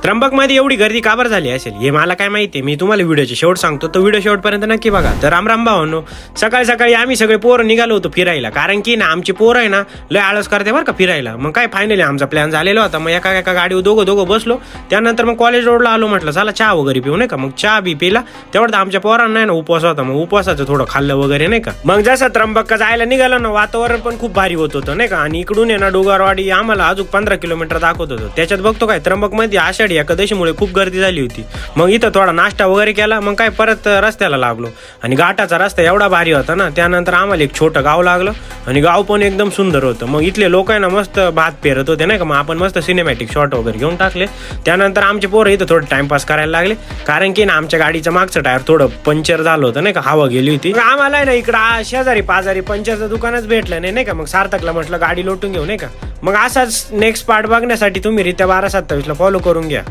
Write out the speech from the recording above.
त्र्यंबकमध्ये एवढी गर्दी का बरं झाली असेल हे मला काय माहिती, मी तुम्हाला व्हिडिओचे शेवट सांगतो, तो व्हिडिओ शेवटपर्यंत नक्की बघा. तर राम भावांनो, सकाळी सकाळी आम्ही सगळे पोरं निघालो होतो फिरायला, कारण की ना आमची पोरं आहे ना लय आळस करते बरं का फिरायला. मग काय फायनली आमचा प्लॅन झालेला होता. मग एका गाडीवर दोघं बसलो. त्यानंतर मग कॉलेज रोडला आलो, म्हटलं चला चहा वगैरे पिऊ नाही का. मग चहा बी पिला. तेवढं आमच्या पोरांना नाही ना उपवास होता, मग उपवासाचं थोडं खाल्लं वगैरे नाही का. मग जसं त्र्यंबक जायला निघालं ना, वातावरण पण खूप भारी होत होतं नाही का. आणि इकडून आहे ना डोंगरवाडी आम्हाला अजून 15 किलोमीटर दाखवत होतं. त्याच्यात बघतो काय त्र्यंबकमध्ये आषाढी एकादशीमुळे खूप गर्दी झाली होती. मग इथं थोडा नाश्ता वगैरे केला. मग काय परत रस्त्याला लागलो. आणि घाटाचा रस्ता एवढा भारी होता ना. त्यानंतर आम्हाला एक छोटं गाव लागलं आणि गाव पण एकदम सुंदर होतं. मग इथले लोक आहे ना मस्त भात पेरत होते नाही का. मग आपण मस्त सिनेमॅटिक शॉट वगैरे घेऊन टाकले. त्यानंतर आमचे पोरं इथं थोडं टाइमपास करायला लागले, कारण की ना आमच्या गाडीचं मागचं टायर थोडं पंक्चर झालं होतं नाही का, हवा गेली होती. आम्हाला ना इकडं शेजारी पाजारी पंक्चरचं दुकानच भेटलं नाही का. मग सार्थकला म्हटलं गाडी लोटून घेऊ नाही का. मग असाच नेक्स्ट पार्ट बघण्यासाठी तुम्ही रित्या 1227 ला फॉलो करून घ्या.